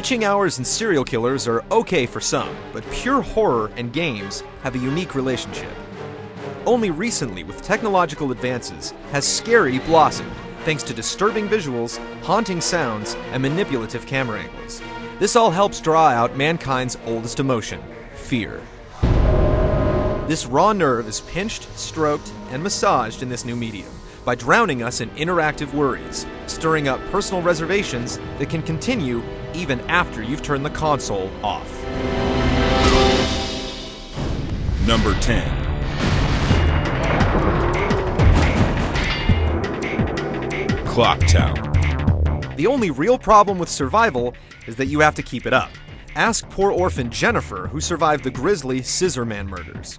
Witching hours and serial killers are okay for some, but pure horror and games have a unique relationship. Only recently, with technological advances, has Scary blossomed, thanks to disturbing visuals, haunting sounds, and manipulative camera angles. This all helps draw out mankind's oldest emotion, fear. This raw nerve is pinched, stroked, and massaged in this new medium by drowning us in interactive worries, stirring up personal reservations that can continue even after you've turned the console off. Number 10. Clock Tower. The only real problem with survival is that you have to keep it up. Ask poor orphan Jennifer, who survived the grisly Scissorman murders.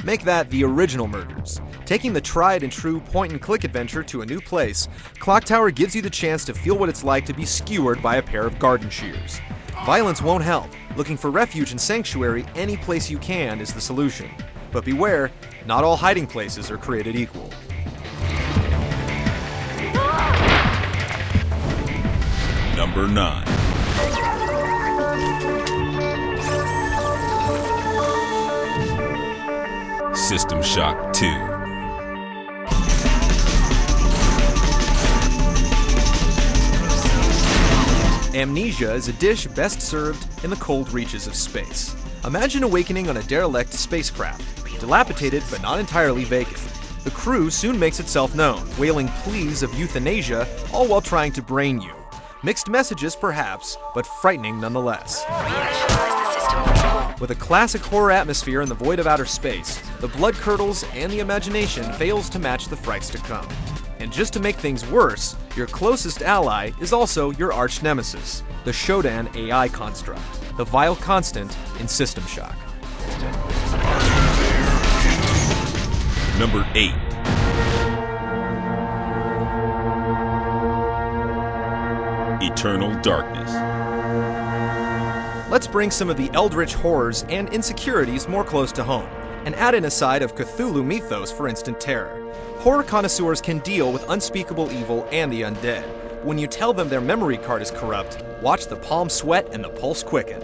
Make that the original murders. Taking the tried and true point-and-click adventure to a new place, Clock Tower gives you the chance to feel what it's like to be skewered by a pair of garden shears. Violence won't help. Looking for refuge and sanctuary any place you can is the solution. But beware, not all hiding places are created equal. Number 9. System Shock 2. Amnesia is a dish best served in the cold reaches of space. Imagine awakening on a derelict spacecraft, dilapidated but not entirely vacant. The crew soon makes itself known, wailing pleas of euthanasia, all while trying to brain you. Mixed messages perhaps, but frightening nonetheless. With a classic horror atmosphere in the void of outer space, the blood curdles and the imagination fails to match the frights to come. And just to make things worse, your closest ally is also your arch nemesis, the Shodan AI construct, the vile constant in System Shock. Number 8. Eternal Darkness. Let's bring some of the eldritch horrors and insecurities more close to home, and add in a side of Cthulhu mythos for instant terror. Horror connoisseurs can deal with unspeakable evil and the undead. When you tell them their memory card is corrupt, watch the palm sweat and the pulse quicken.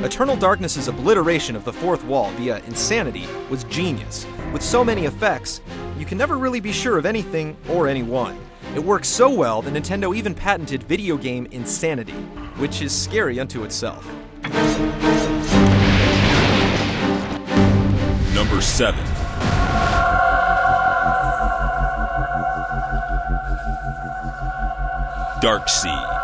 Eternal Darkness's obliteration of the fourth wall via insanity was genius. With so many effects, you can never really be sure of anything or anyone. It works so well that Nintendo even patented video game insanity, which is scary unto itself. Number 7. Darkseid.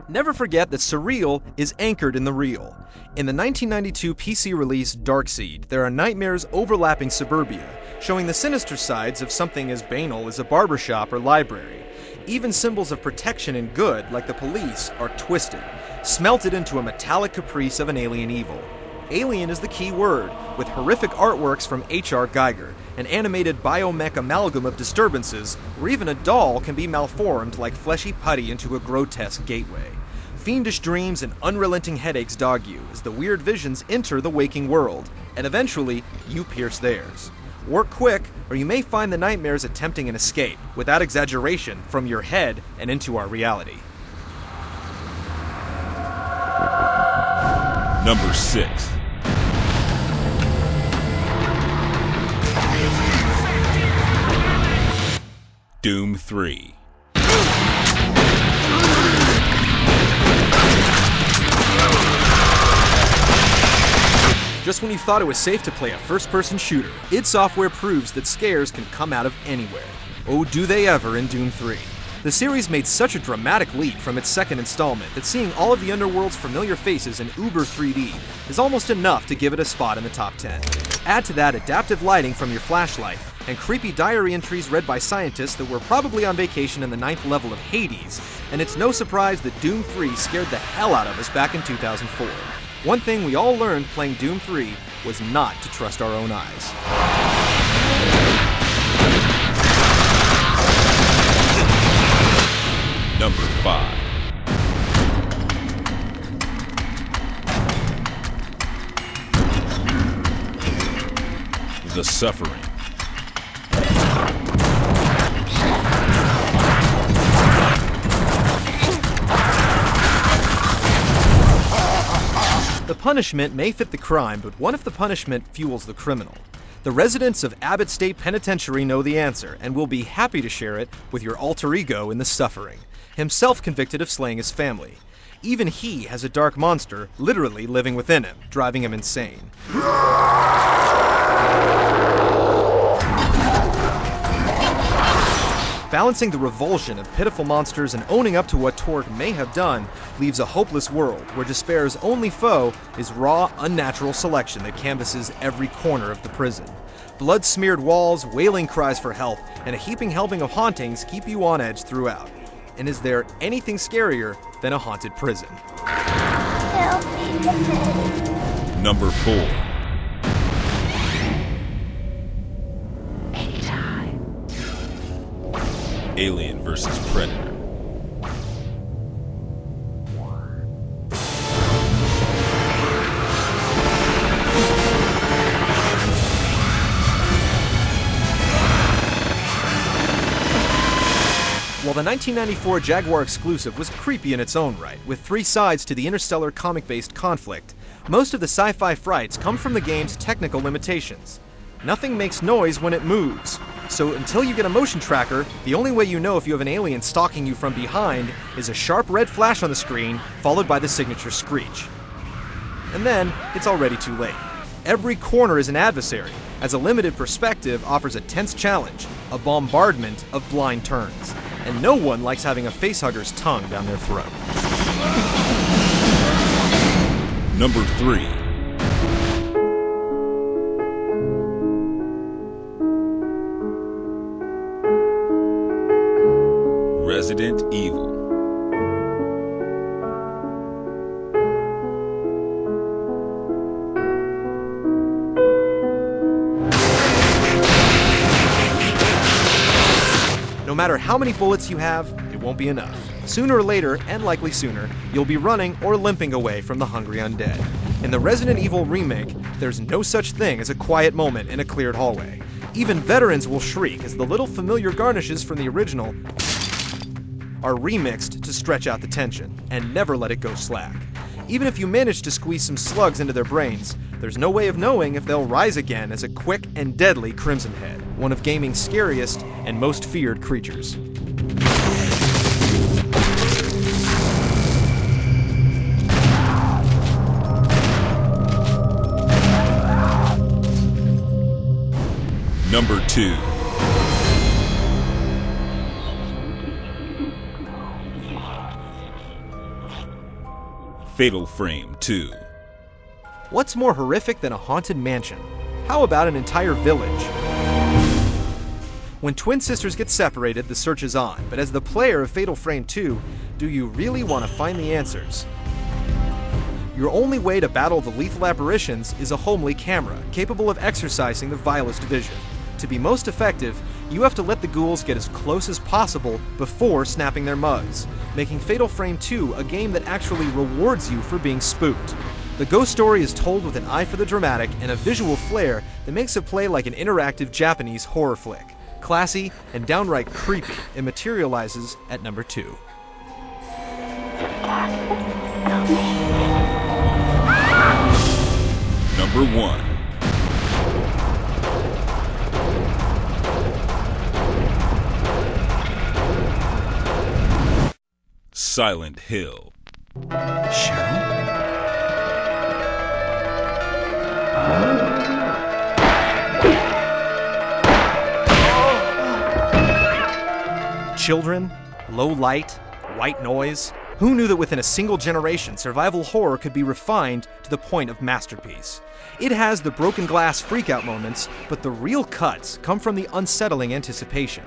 Never forget that surreal is anchored in the real. In the 1992 PC release Darkseid, there are nightmares overlapping suburbia, showing the sinister sides of something as banal as a barbershop or library. Even symbols of protection and good, like the police, are twisted, smelted into a metallic caprice of an alien evil. Alien is the key word, with horrific artworks from H.R. Geiger, an animated biomech amalgam of disturbances where even a doll can be malformed like fleshy putty into a grotesque gateway. Fiendish dreams and unrelenting headaches dog you as the weird visions enter the waking world, and eventually, you pierce theirs. Work quick, or you may find the nightmares attempting an escape, without exaggeration, from your head and into our reality. Number 6. Doom 3. Just when you thought it was safe to play a first-person shooter, id Software proves that scares can come out of anywhere. Oh, do they ever in Doom 3. The series made such a dramatic leap from its second installment that seeing all of the Underworld's familiar faces in Uber 3D is almost enough to give it a spot in the top 10. Add to that adaptive lighting from your flashlight, and creepy diary entries read by scientists that were probably on vacation in the 9th level of Hades, and it's no surprise that Doom 3 scared the hell out of us back in 2004. One thing we all learned playing Doom 3 was not to trust our own eyes. Number 5. The Suffering. The punishment may fit the crime, but what if the punishment fuels the criminal? The residents of Abbott State Penitentiary know the answer and will be happy to share it with your alter ego in the Suffering, himself convicted of slaying his family. Even he has a dark monster literally living within him, driving him insane. Balancing the revulsion of pitiful monsters and owning up to what Torque may have done leaves a hopeless world where despair's only foe is raw, unnatural selection that canvasses every corner of the prison. Blood-smeared walls, wailing cries for help, and a heaping helping of hauntings keep you on edge throughout. And is there anything scarier than a haunted prison? Help me. Number 4. Alien vs. Predator. While the 1994 Jaguar exclusive was creepy in its own right, with 3 sides to the interstellar comic-based conflict, most of the sci-fi frights come from the game's technical limitations. Nothing makes noise when it moves, so until you get a motion tracker, the only way you know if you have an alien stalking you from behind is a sharp red flash on the screen, followed by the signature screech. And then, it's already too late. Every corner is an adversary, as a limited perspective offers a tense challenge, a bombardment of blind turns. And no one likes having a facehugger's tongue down their throat. Number 3. Resident Evil. No matter how many bullets you have, it won't be enough. Sooner or later, and likely sooner, you'll be running or limping away from the hungry undead. In the Resident Evil remake, there's no such thing as a quiet moment in a cleared hallway. Even veterans will shriek as the little familiar garnishes from the original are remixed to stretch out the tension and never let it go slack. Even if you manage to squeeze some slugs into their brains, there's no way of knowing if they'll rise again as a quick and deadly Crimson Head, one of gaming's scariest and most feared creatures. Number 2. Fatal Frame 2. What's more horrific than a haunted mansion? How about an entire village? When twin sisters get separated, the search is on, but as the player of Fatal Frame 2, do you really want to find the answers? Your only way to battle the lethal apparitions is a homely camera, capable of exercising the vilest vision. To be most effective, you have to let the ghouls get as close as possible before snapping their mugs, making Fatal Frame 2 a game that actually rewards you for being spooked. The ghost story is told with an eye for the dramatic and a visual flair that makes it play like an interactive Japanese horror flick. Classy and downright creepy, it materializes at number 2. Number 1. Silent Hill. Cheryl? Children, low light, white noise. Who knew that within a single generation, survival horror could be refined to the point of masterpiece? It has the broken glass freakout moments, but the real cuts come from the unsettling anticipation.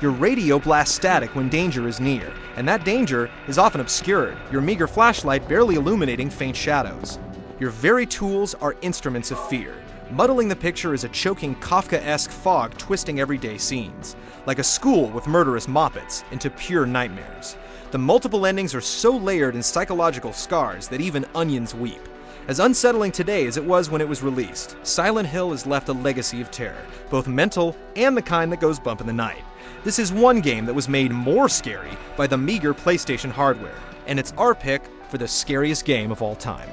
Your radio blasts static when danger is near, and that danger is often obscured, your meager flashlight barely illuminating faint shadows. Your very tools are instruments of fear. Muddling the picture is a choking Kafka-esque fog twisting everyday scenes, like a school with murderous moppets into pure nightmares. The multiple endings are so layered in psychological scars that even onions weep. As unsettling today as it was when it was released, Silent Hill has left a legacy of terror, both mental and the kind that goes bump in the night. This is one game that was made more scary by the meager PlayStation hardware, and it's our pick for the scariest game of all time.